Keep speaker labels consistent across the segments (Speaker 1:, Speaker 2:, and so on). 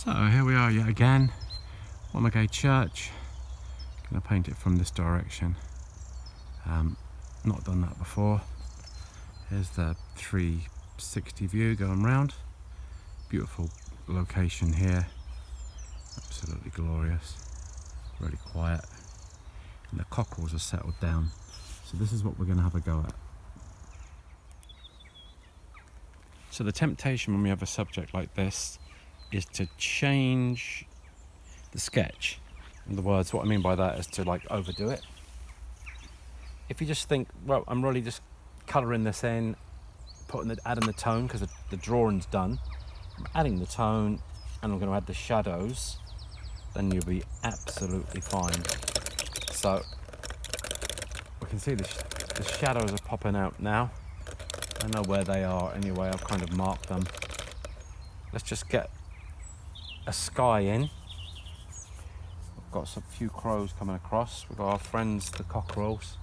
Speaker 1: So here we are yet again, Watercolour Church. Gonna paint it from this direction. Not done that before. Here's the 360 view going round. Beautiful location here. Absolutely glorious. Really quiet. And the cockerels are settled down. So this is what we're gonna have a go at. So the temptation when we have a subject like this is to change the sketch. In other words, what I mean by that is to like overdo it. If you just think, well, I'm really just colouring this in, adding the tone because the drawing's done. I'm adding the tone and I'm going to add the shadows, then you'll be absolutely fine. So we can see the shadows are popping out now. I know where they are anyway, I've kind of marked them. Let's just get a sky in. We've got a few crows coming across. We've got our friends, the cockerels.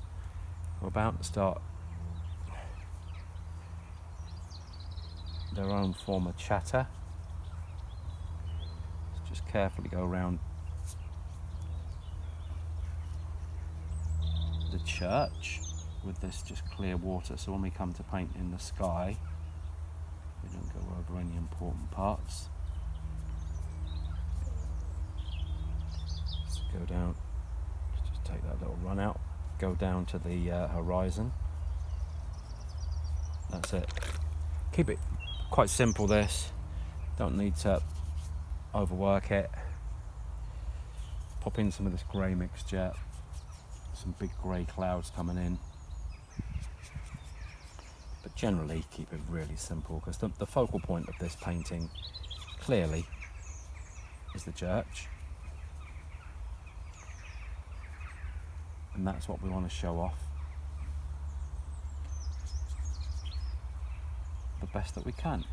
Speaker 1: We're about to start their own form of chatter. Let's just carefully go around the church with this just clear water, so when we come to paint in the sky, we don't go over any important parts. Let's go down, let's just take that little run out, go down to the horizon. That's it. Keep it quite simple this, don't need to overwork it. Pop in some of this grey mixture, some big grey clouds coming in. But generally keep it really simple because the focal point of this painting clearly is the church, and that's what we want to show off the best that we can.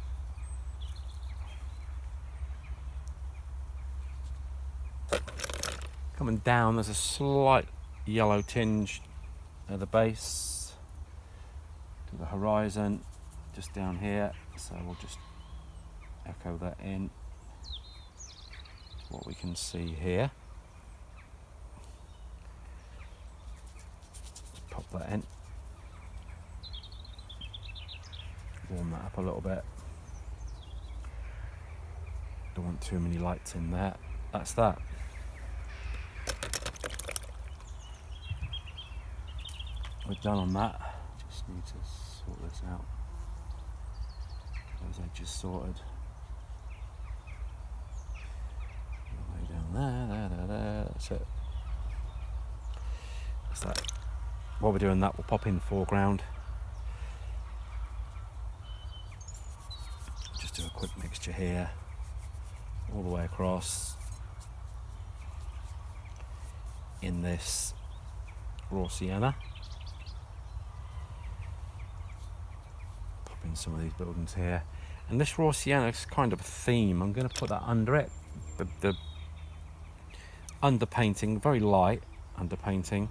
Speaker 1: Coming down, there's a slight yellow tinge at the base to the horizon, just down here, so we'll just echo that in to what we can see here. Just pop that in, warm that up a little bit. Don't want too many lights in there. That's that. We're done on that. Just need to sort this out. Those edges sorted. Way down there. That's it. That's that. While we're doing that, we'll pop in foreground. Just do a quick mixture here, all the way across. In this raw sienna. Some of these buildings here, and this raw sienna is kind of a theme. I'm going to put that under it, the underpainting, very light underpainting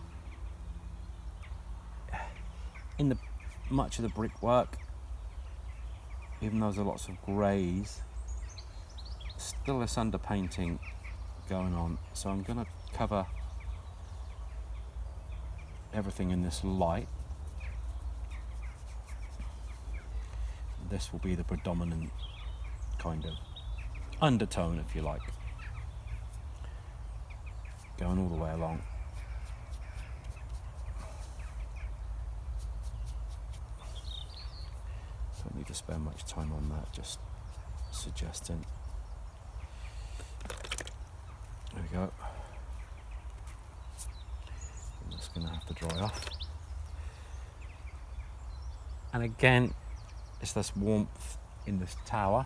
Speaker 1: in much of the brickwork. Even though there's lots of greys, still this underpainting going on, so I'm going to cover everything in this light. This will be the predominant kind of undertone, if you like, going all the way along. Don't need to spend much time on that, just suggesting. There we go. I'm just going to have to dry off. And again, it's this warmth in this tower,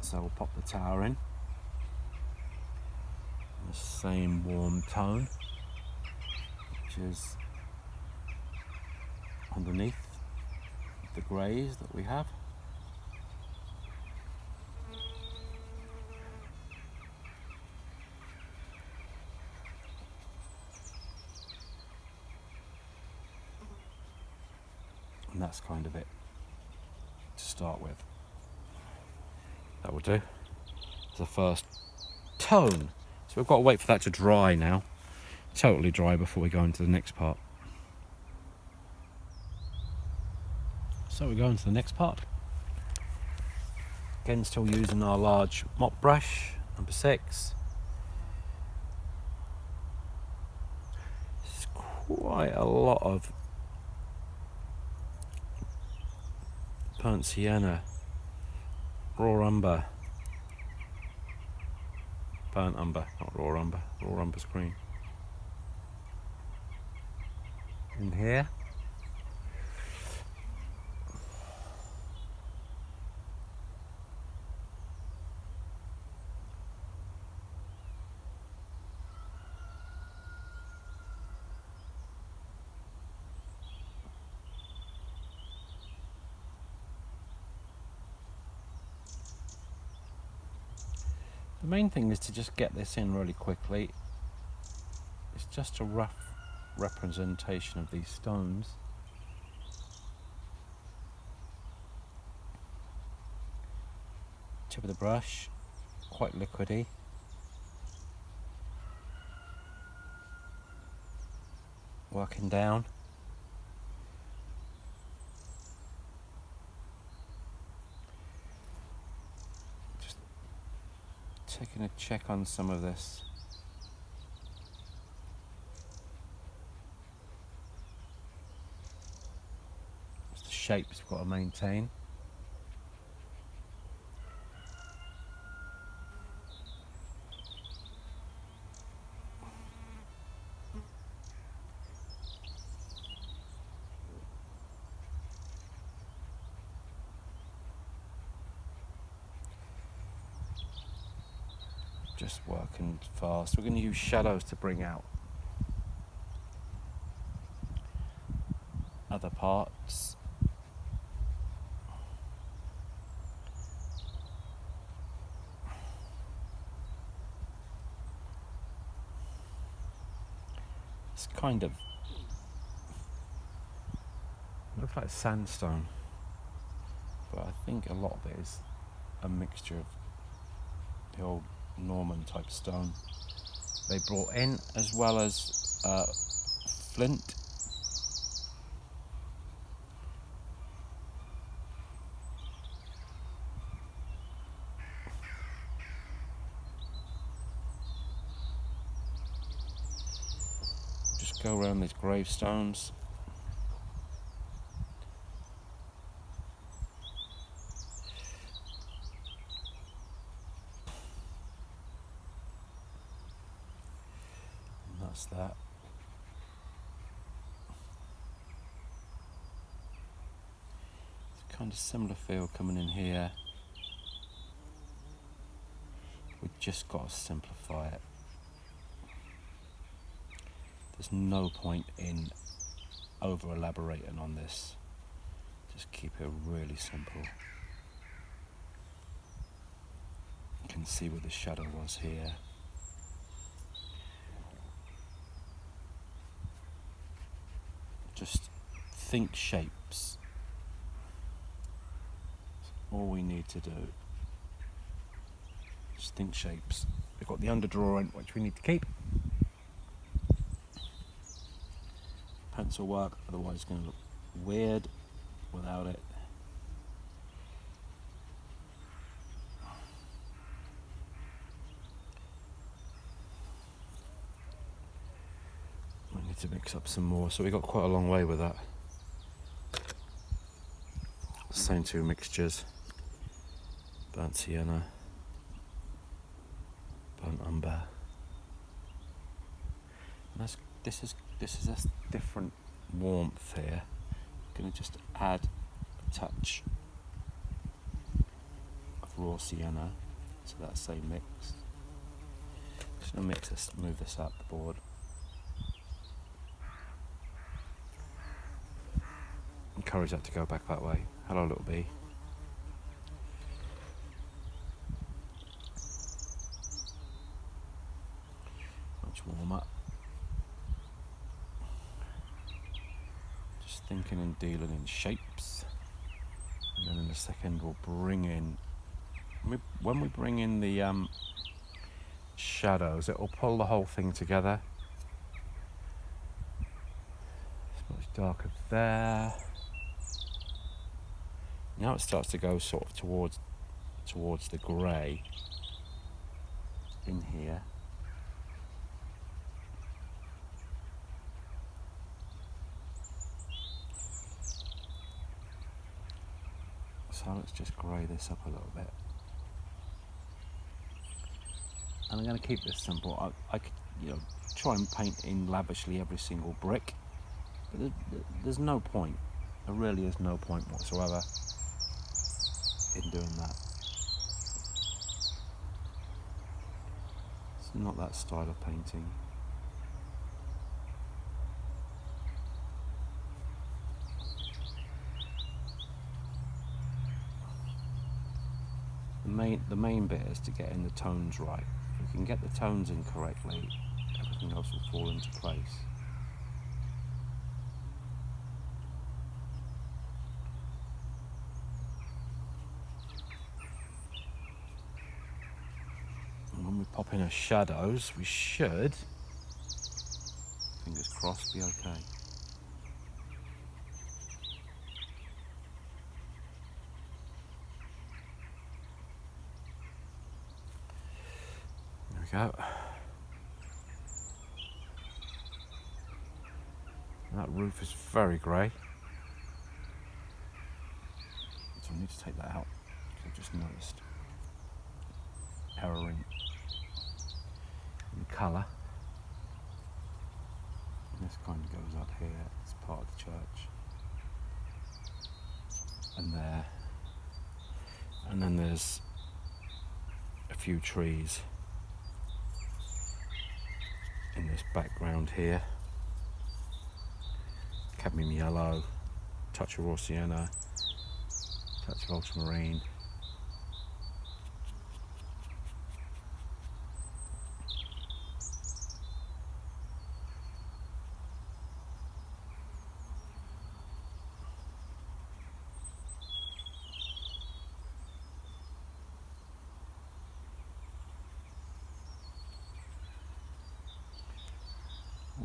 Speaker 1: so we'll pop the tower in the same warm tone, which is underneath the greys that we have. And that's kind of it to start with. That will do. It's the first tone. So we've got to wait for that to dry now. Totally dry before we go into the next part. So we go into the next part. Again, still using our large mop brush, number 6. It's quite a lot of burnt sienna, raw umber, burnt umber, not raw umber. Raw umber's green. In here. The main thing is to just get this in really quickly. It's just a rough representation of these stones. Tip of the brush, quite liquidy. Working down. Just taking a check on some of this. It's the shapes we've got to maintain. Just working fast. We're going to use shadows to bring out other parts. It's kind of looks like sandstone, but I think a lot of it is a mixture of the old Norman type stone they brought in, as well as flint. Just go around these gravestones. That. It's kind of similar feel coming in here. We've just got to simplify it. There's no point in over elaborating on this. Just keep it really simple. You can see where the shadow was here. Just think shapes. That's all we need to do. Just think shapes. We've got the underdrawing, which we need to keep. Pencil work, otherwise it's going to look weird without it. We need to mix up some more, so we got quite a long way with that. Same two mixtures, burnt sienna, burnt umber. And this is a different warmth here. I'm going to just add a touch of raw sienna to that same mix. Just going to move this up the board. Encourage that to go back that way. Hello, little bee. Much warmer. Just thinking and dealing in shapes. And then in a second we'll bring in when we bring in the shadows, it will pull the whole thing together. It's much darker there. Now it starts to go sort of towards the grey in here. So let's just grey this up a little bit. And I'm going to keep this simple. I could, try and paint in lavishly every single brick, but there's no point. There really is no point whatsoever in doing that. It's not that style of painting. The main bit is to get in the tones right. If we can get the tones in correctly, everything else will fall into place. And when we pop in our shadows, we should, fingers crossed, be okay. Go. That roof is very grey, so I need to take that out because I've just noticed error in the colour. And this kind of goes up here, it's part of the church, and there, and then there's a few trees in this background here. Cadmium yellow, touch of raw sienna, touch of ultramarine.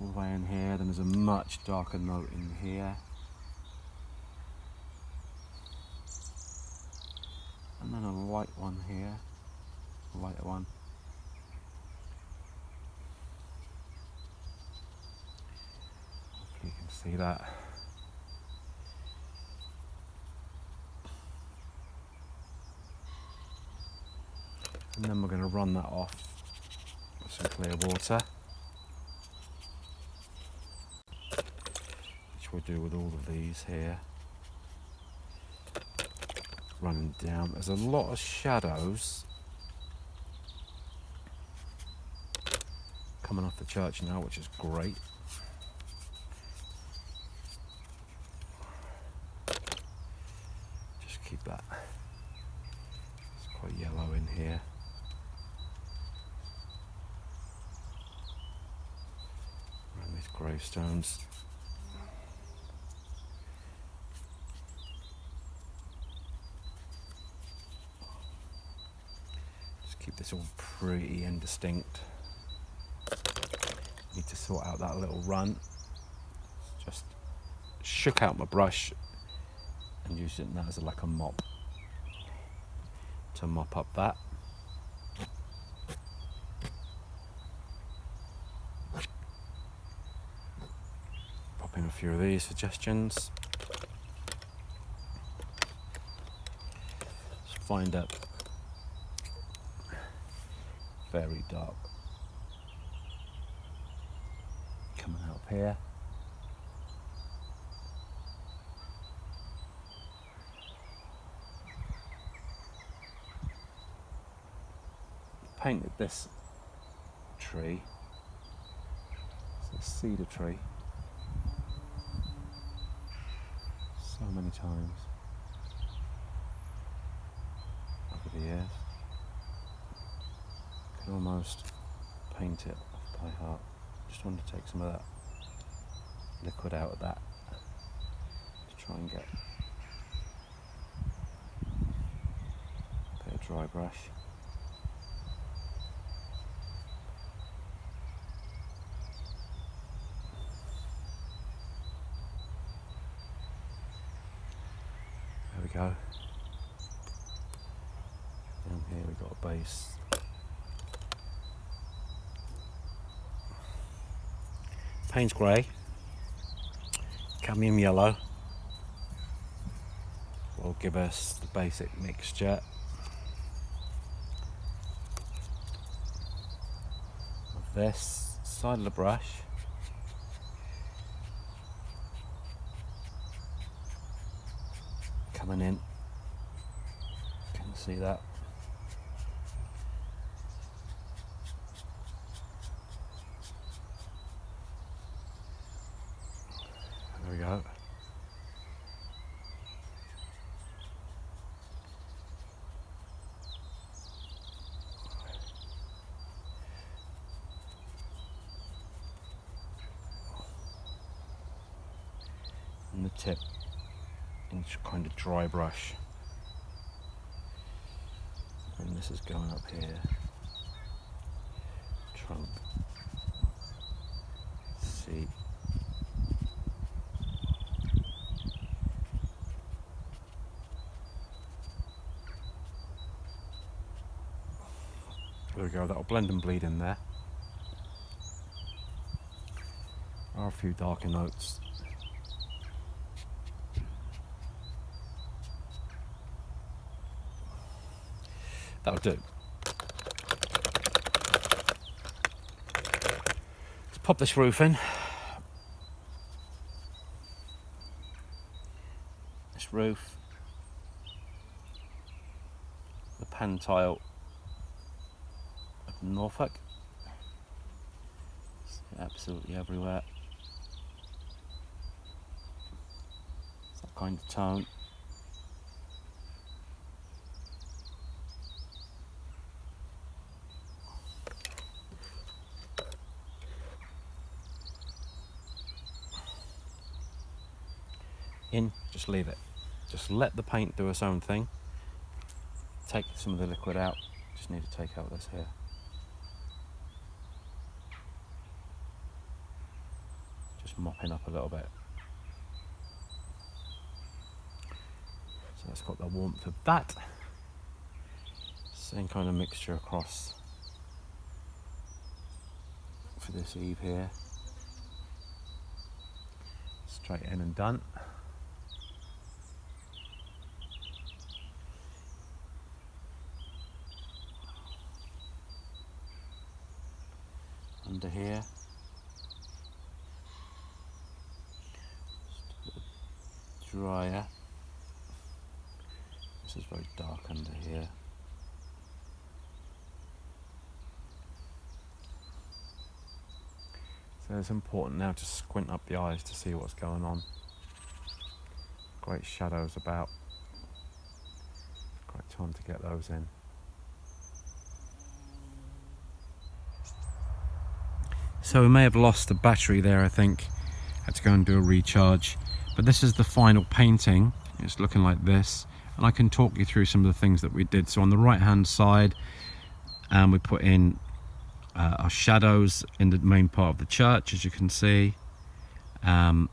Speaker 1: All the way in here, then there's a much darker note in here. And then a light one here, a lighter one. Hopefully you can see that. And then we're going to run that off with some clear water. We'll do with all of these here. Running down. There's a lot of shadows coming off the church now, which is great. Just keep that. It's quite yellow in here. Around these gravestones. Keep this all pretty indistinct. Need to sort out that little run. Just shook out my brush and used it now as like a mop to mop up that. Pop in a few of these suggestions. Just find out. Very dark coming out up here. Painted this tree, it's a cedar tree, so many times over the years. Can almost paint it off by heart. Just want to take some of that liquid out of that to try and get a bit of dry brush. There we go. Down here we've got a base. Payne's grey, cadmium yellow will give us the basic mixture of this side of the brush. Coming in, can you see that? There we go. And the tip, each kind of dry brush. And this is going up here. Trunk. See. There we go, that'll blend and bleed in there. There are a few darker notes. That'll do. Let's pop this roof in. This roof, the pan tile of Norfolk. It's absolutely everywhere. It's that kind of tone. In, just leave it. Just let the paint do its own thing. Take some of the liquid out. Just need to take out this here. Just mopping up a little bit. So that's got the warmth of that. Same kind of mixture across for this eave here. Straight in and done. Under here, just a bit drier. This is very dark under here. So it's important now to squint up the eyes to see what's going on. Great shadows about. Great time to get those in. So we may have lost the battery there, I think. Had to go and do a recharge. But this is the final painting. It's looking like this. And I can talk you through some of the things that we did. So on the right hand side, we put in our shadows in the main part of the church, as you can see. And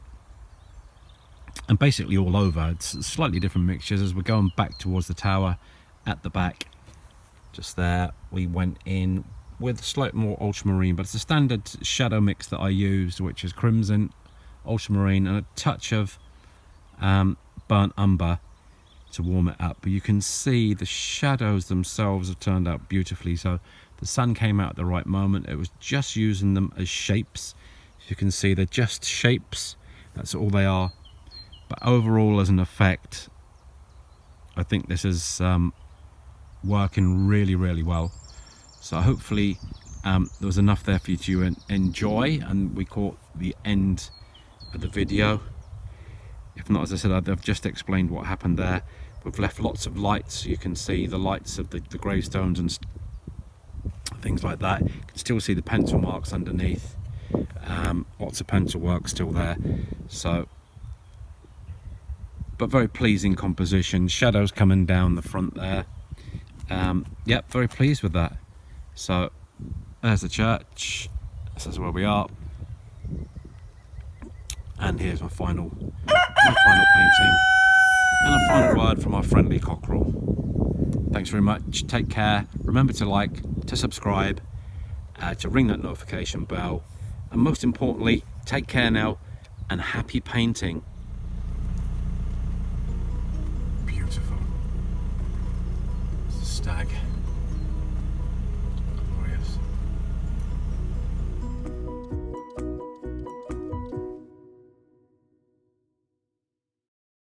Speaker 1: basically all over. It's slightly different mixtures as we're going back towards the tower at the back. Just there, we went in with slightly more ultramarine, but it's a standard shadow mix that I used, which is crimson, ultramarine, and a touch of burnt umber to warm it up. But you can see the shadows themselves have turned out beautifully. So the sun came out at the right moment. It was just using them as shapes. As you can see, they're just shapes. That's all they are. But overall, as an effect, I think this is working really, really well. So hopefully there was enough there for you to enjoy, and we caught the end of the video. If not, as I said, I've just explained what happened there. We've left lots of lights. You can see the lights of the gravestones and things like that. You can still see the pencil marks underneath. Lots of pencil work still there. So, but very pleasing composition. Shadows coming down the front there. Yep, very pleased with that. So there's the church. This is where we are. And here's my final painting. And a final word from our friendly cockerel. Thanks very much. Take care. Remember to like, to subscribe, to ring that notification bell. And most importantly, take care now and happy painting. Beautiful. It's a stag.